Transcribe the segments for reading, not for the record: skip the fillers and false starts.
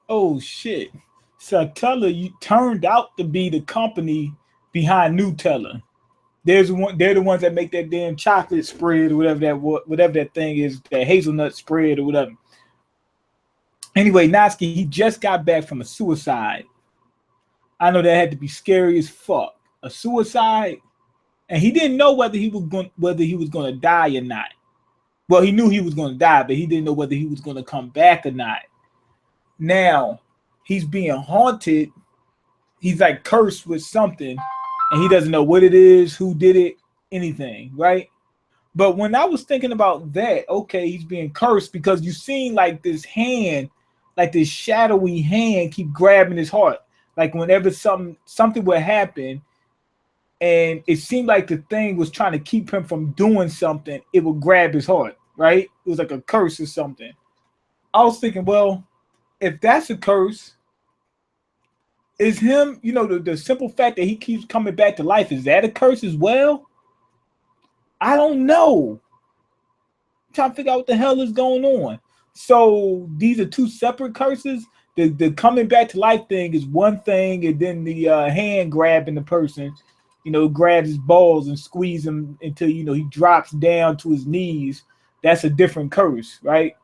Oh shit. So Teller you turned out to be the company behind Nutella. There's one. They're the ones that make that damn chocolate spread or whatever that thing is, that hazelnut spread or whatever. Anyway, Natsuki, he just got back from a suicide. I know that had to be scary as fuck. A suicide, and he didn't know whether he was going to die or not. Well, he knew he was going to die, but he didn't know whether he was going to come back or not. Now he's being haunted. He's like cursed with something, and he doesn't know what it is, who did it, anything, right? But when I was thinking about that, okay, he's being cursed because you seen like this hand, like this shadowy hand, keep grabbing his heart. Like whenever something would happen, and it seemed like the thing was trying to keep him from doing something, it would grab his heart, right? It was like a curse or something. I was thinking, well, if that's a curse, is him, the simple fact that he keeps coming back to life, is that a curse as well? I don't know. I'm trying to figure out what the hell is going on. So these are two separate curses. The coming back to life thing is one thing, and then the hand grabbing the person, grabs his balls and squeeze him until he drops down to his knees. That's a different curse, right?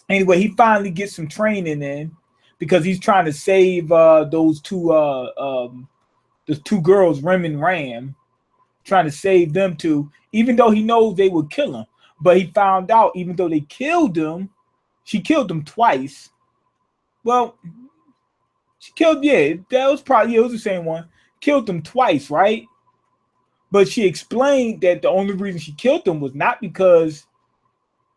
Anyway, he finally gets some training in because he's trying to save the two girls, Rem and Ram, trying to save them too, even though he knows they would kill him. But he found out even though they killed him, she killed him twice. Well, she killed, yeah, that was probably, yeah, it was the same one. Killed them twice, right? But she explained that the only reason she killed them was not because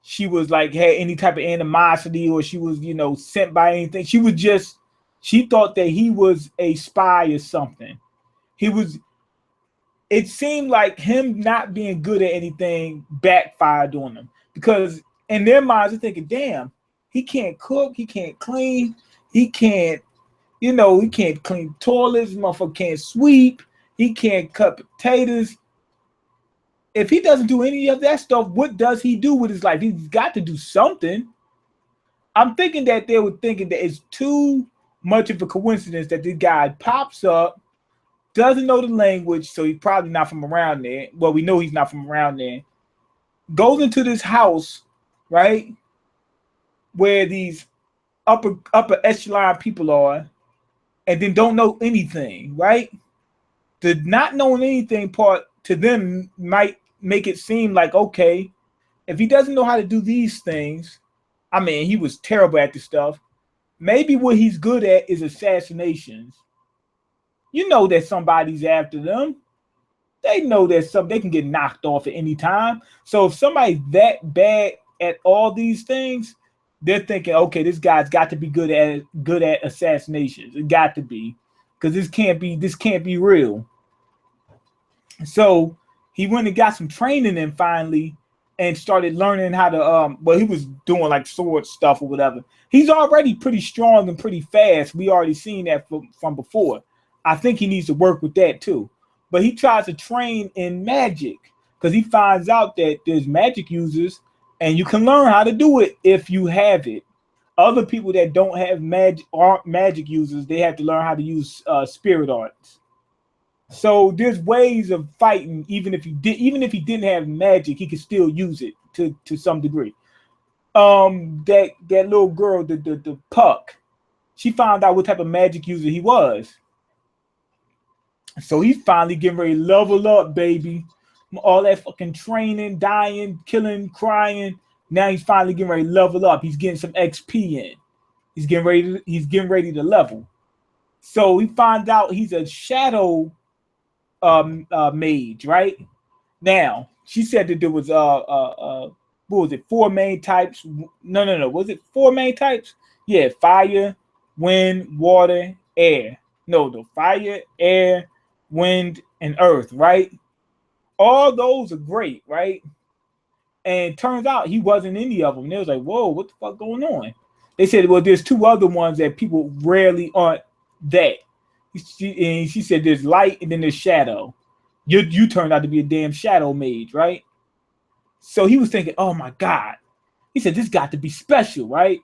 she was like had any type of animosity or she was, sent by anything. She thought that he was a spy or something. He was, it seemed like him not being good at anything backfired on him because in their minds they're thinking, damn, he can't cook, he can't clean, he can't, he can't clean toilets, motherfucker can't sweep, he can't cut potatoes. If he doesn't do any of that stuff, what does he do with his life? He's got to do something. I'm thinking that they were thinking that it's too much of a coincidence that this guy pops up, doesn't know the language, so he's probably not from around there. Well, we know he's not from around there. Goes into this house, right, where these upper echelon people are, and then don't know anything, right? The not knowing anything part to them might make it seem like, okay, if he doesn't know how to do these things, I mean, he was terrible at this stuff. Maybe what he's good at is assassinations. You know that somebody's after them. They know that they can get knocked off at any time. So if somebody's that bad at all these things, they're thinking, okay, this guy's got to be good at assassinations. It got to be, because this can't be real. So he went and got some training in finally, and started learning how to well, he was doing like sword stuff or whatever. He's already pretty strong and pretty fast. We already seen that from before. I think he needs to work with that too. But he tries to train in magic because he finds out that there's magic users and you can learn how to do it if you have it. Other people that don't have magic aren't magic users. They have to learn how to use spirit arts. So there's ways of fighting. Even if he didn't have magic, he could still use it to some degree. That little girl, the Puck, she found out what type of magic user he was. So he's finally getting ready to level up, baby. All that fucking training, dying, killing, crying. Now he's finally getting ready to level up. He's getting some XP in. He's getting ready to level. So we find out he's a shadow mage, right? Now, she said that there was what was it, four main types? No. Was it four main types? Yeah, fire, wind, water, air. No, the fire, air, wind, and earth, right? All those are great, right? And turns out he wasn't any of them. They was like, whoa, what the fuck going on? They said, well, there's two other ones that people rarely aren't that. She said there's light and then there's shadow. You turned out to be a damn shadow mage, right? So he was thinking, oh my God. He said, this got to be special, right?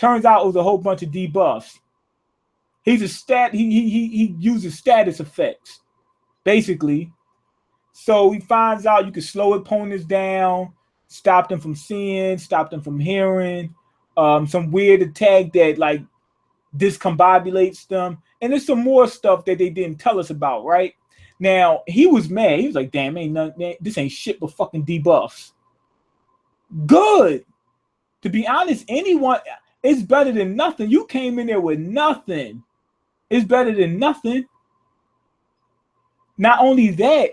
Turns out it was a whole bunch of debuffs. He's a stat. He uses status effects, basically. So he finds out you can slow opponents down, stop them from seeing, stop them from hearing. Some weird attack that like discombobulates them, and there's some more stuff that they didn't tell us about. Right now, he was mad. He was like, "Damn, this ain't shit but fucking debuffs." Good. To be honest, anyone, it's better than nothing. You came in there with nothing. It's better than nothing. Not only that,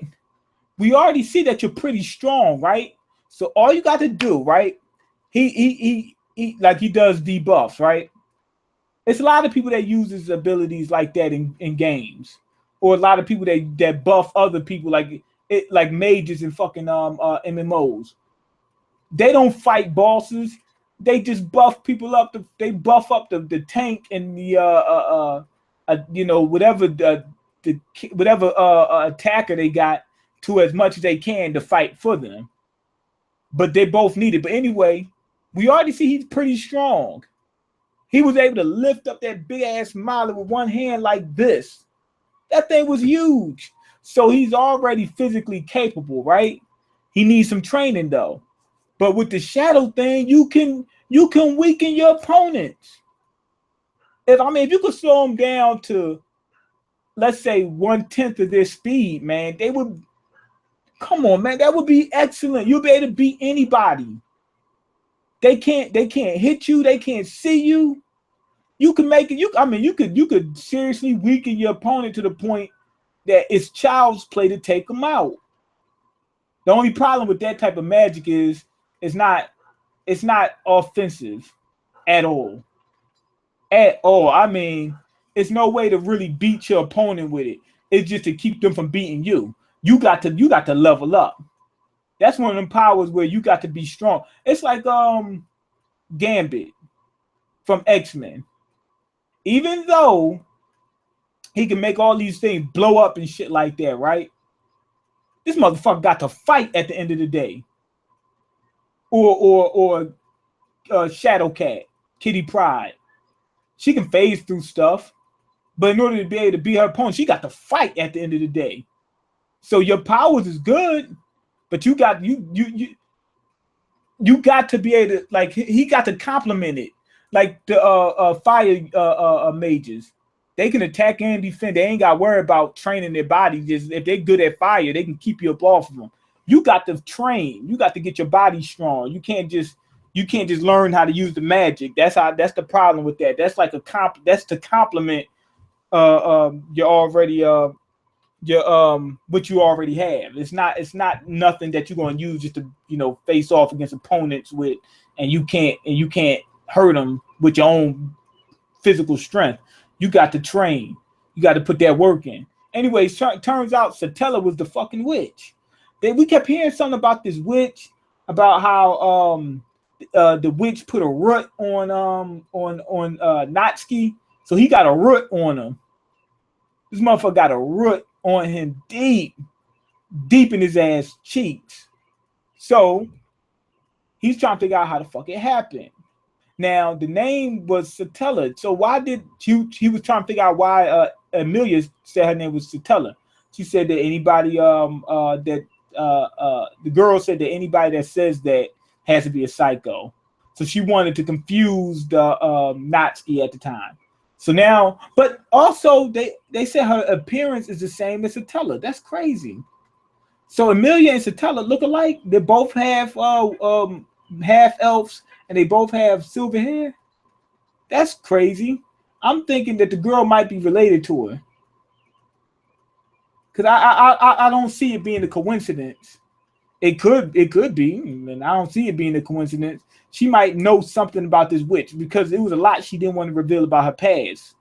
we already see that you're pretty strong, right? So all you got to do, right? He like he does debuffs, right? It's a lot of people that uses abilities like that in games, or a lot of people that buff other people like mages and fucking MMOs. They don't fight bosses. They just buff people up. They buff up the tank and the whatever attacker they got to as much as they can to fight for them. But they both need it. But anyway, we already see he's pretty strong. He was able to lift up that big ass molly with one hand like this. That thing was huge. So he's already physically capable, right? He needs some training though. But with the shadow thing, you can weaken your opponents. If you could slow them down to, let's say, 1/10 of their speed, man, they would. Come on, man, that would be excellent. You'll be able to beat anybody. They can't hit you. They can't see you. You can make it. You could seriously weaken your opponent to the point that it's child's play to take them out. The only problem with that type of magic is it's not offensive at all. At all. I mean, it's no way to really beat your opponent with it. It's just to keep them from beating you. You got to level up. That's one of them powers where you got to be strong. It's like Gambit from X-Men. Even though he can make all these things blow up and shit like that, right? This motherfucker got to fight at the end of the day. Or Shadowcat, Kitty Pryde. She can phase through stuff, but in order to be able to beat her opponent, she got to fight at the end of the day. So your powers is good, but you got to be able to, like, he got to complement it. Like the fire mages. They can attack and defend. They ain't got to worry about training their body. Just if they're good at fire, they can keep you up off of them. You got to train. You got to get your body strong. You can't just learn how to use the magic. That's the problem with that. That's like that's to complement what you already have. It's not nothing that you're going to use just to face off against opponents with, and you can't hurt them with your own physical strength. You got to train. You got to put that work in. Anyways, turns out Satella was the fucking witch. We kept hearing something about this witch, about how the witch put a root on Natsuki, so he got a root on him. This motherfucker got a root on him deep in his ass cheeks. So he's trying to figure out how the fuck it happened. Now the name was Satella. So why did he was trying to figure out why Amelia said her name was Satella. She said that anybody the girl said that anybody that says that has to be a psycho. So she wanted to confuse the Natsuki at the time. So now, but also they said her appearance is the same as Satella. That's crazy. So Amelia and Satella look alike. They both have half elves and they both have silver hair. That's crazy. I'm thinking that the girl might be related to her. Because I don't see it being a coincidence. It could be, and I don't see it being a coincidence. She might know something about this witch because it was a lot she didn't want to reveal about her past.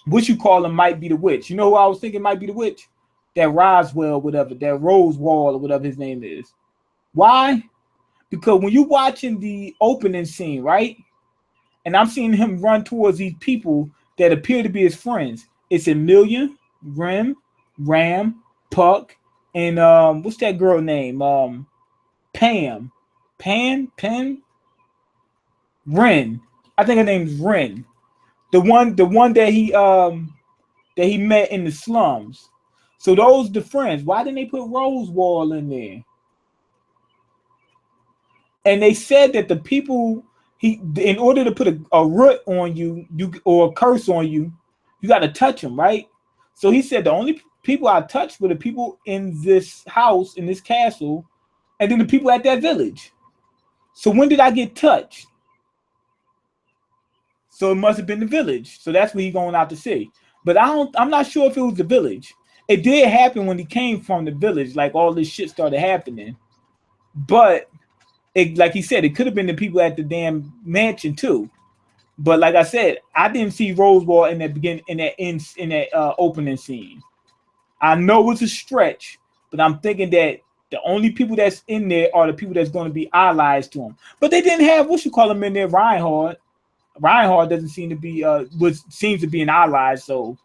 What you call them might be the witch. You know who I was thinking might be the witch? That Roswell, whatever, that Rosewall or whatever his name is. Why? Because when you're watching the opening scene, right? And I'm seeing him run towards these people that appear to be his friends. It's Amelia, Ram, Puck, and what's that girl name? Pam. Ren. I think her name's Ren. The one that he met in the slums. So those the friends. Why didn't they put Rosewall in there? And they said that the people in order to put a root on you, or a curse on you, you got to touch them, right? So he said the only people I touched were the people in this house, in this castle, and then the people at that village. So when did I get touched? So it must have been the village. So that's what he's going out to see. But I'm not sure if it was the village. It did happen when he came from the village, like all this shit started happening. But it, like he said, it could have been the people at the damn mansion too. But like I said, I didn't see Rosewall in that opening scene. I know it's a stretch, but I'm thinking that the only people that's in there are the people that's going to be allies to him. But they didn't have him in there, Reinhardt. Reinhardt doesn't seem to be seems to be an ally, so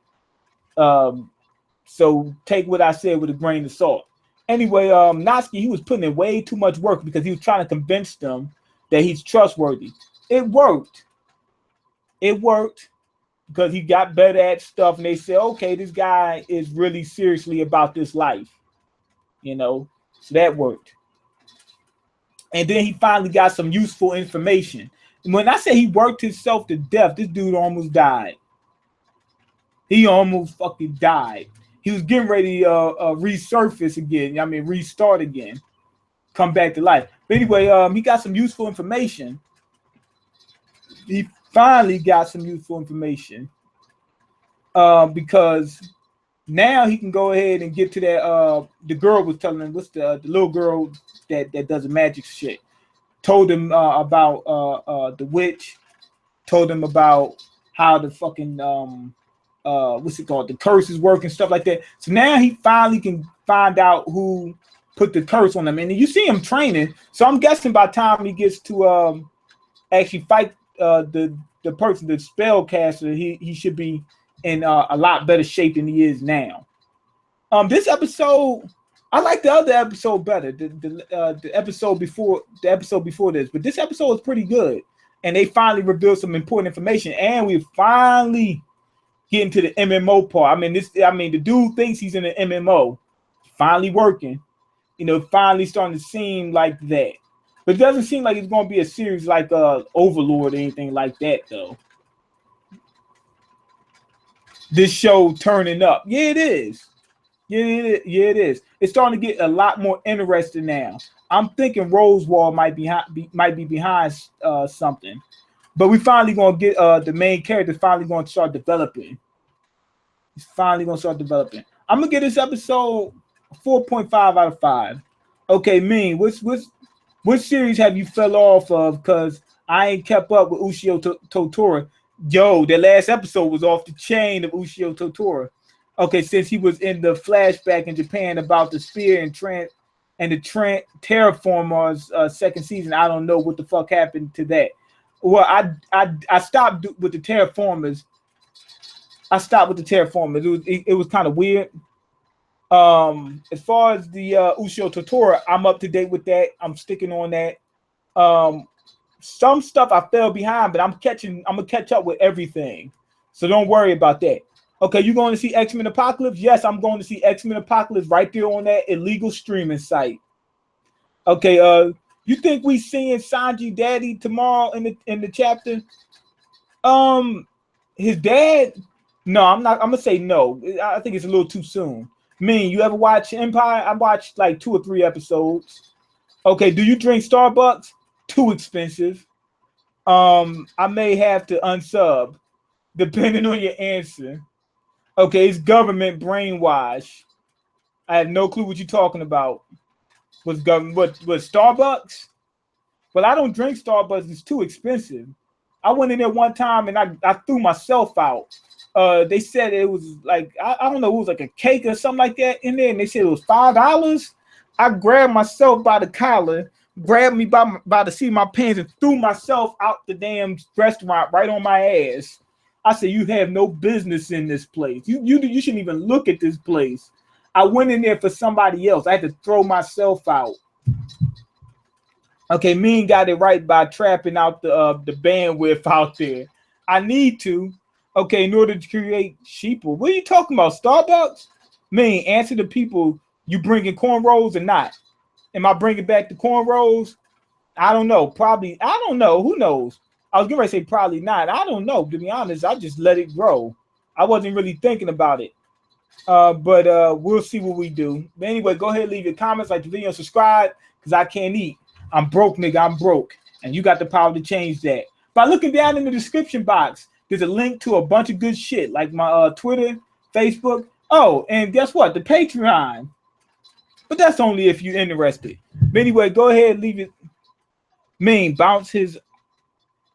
take what I said with a grain of salt. Anyway, Natsuki, he was putting in way too much work because he was trying to convince them that he's trustworthy. It worked. It worked because he got better at stuff, and they said, okay, this guy is really seriously about this life, so that worked. And then he finally got some useful information. When I say he worked himself to death, this dude almost died. He almost fucking died. He was getting ready to resurface again. I mean, restart again, come back to life. But anyway, he got some useful information. He finally got some useful information because now he can go ahead and get to that. The girl was telling him, what's the little girl that does the magic shit. Told him about the witch, told him about how the fucking what's it called, the curses work and stuff like that. So now he finally can find out who put the curse on him, and you see him training. So I'm guessing by the time he gets to actually fight the person, the spellcaster, he should be in a lot better shape than he is now. This episode, I like the other episode better, the episode before this, but this episode is pretty good, and they finally revealed some important information, and we finally getting to the MMO part. The dude thinks he's in an MMO, finally working, finally starting to seem like that, but it doesn't seem like it's going to be a series like Overlord or anything like that though. This show turning up, yeah, it is. Yeah, it is. It's starting to get a lot more interesting now. I'm thinking Rosewall might be behind something, but we finally gonna get the main character finally going to start developing. He's finally gonna start developing. I'm gonna give this episode 4.5 out of 5. Okay, Mean, which series have you fell off of? Because I ain't kept up with Ushio Totoro. Yo, the last episode was off the chain of Ushio Totoro. Okay, since he was in the flashback in Japan about the spear and the Terraformers second season, I don't know what the fuck happened to that. Well, I stopped with the Terraformers. It was kind of weird. As far as the Ushio Totoro, I'm up to date with that. I'm sticking on that. Some stuff I fell behind, but I'm gonna catch up with everything. So don't worry about that. Okay, you going to see X-Men Apocalypse? Yes, I'm going to see X-Men Apocalypse right there on that illegal streaming site. Okay, you think we seeing Sanji daddy tomorrow in the chapter? His dad? No, I'm not. I'm gonna say no. I think it's a little too soon. You ever watch Empire? I watched like 2 or 3 episodes. Okay, do you drink Starbucks? Too expensive. I may have to unsub, depending on your answer. Okay, it's government brainwash. I have no clue what you're talking about. What's government? What Starbucks? Well, I don't drink Starbucks. It's too expensive. I went in there one time and I threw myself out. They said it was like I don't know, it was like a cake or something like that in there, and they said it was $5. I grabbed myself by the collar, grabbed me by the seat of my pants, and threw myself out the damn restaurant right on my ass. I said, you have no business in this place. You shouldn't even look at this place. I went in there for somebody else. I had to throw myself out. Okay, Mean got it right by trapping out the bandwidth out there. I need to. Okay, in order to create sheeple. What are you talking about? Starbucks? Mean, answer the people. You bringing cornrows or not? Am I bringing back the cornrows? I don't know. Probably. I don't know. Who knows? I was going to say probably not. I don't know. To be honest, I just let it grow. I wasn't really thinking about it. But we'll see what we do. But anyway, go ahead and leave your comments, like the video, and subscribe, because I can't eat. I'm broke, nigga. I'm broke. And you got the power to change that. By looking down in the description box, there's a link to a bunch of good shit, like my Twitter, Facebook. Oh, and guess what? The Patreon. But that's only if you're interested. But anyway, go ahead and leave it. Mean, bounce his.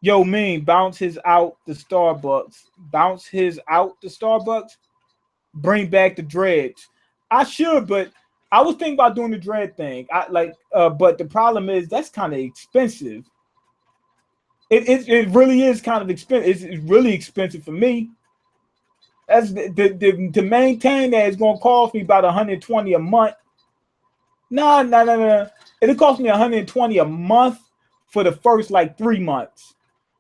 Yo, Mean, bounce his out the Starbucks. Bounce his out the Starbucks. Bring back the dreads. I should, but I was thinking about doing the dread thing. But the problem is that's kind of expensive. It really is kind of expensive. It's really expensive for me. That's to maintain that it's gonna cost me about 120 a month. No. It'll cost me 120 a month for the first like 3 months.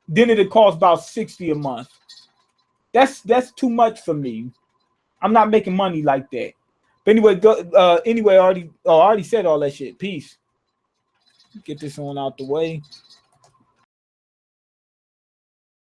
Then it'll cost about 60 a month. That's too much for me. I'm not making money like that. But anyway, I already said all that shit. Peace. Get this one out the way.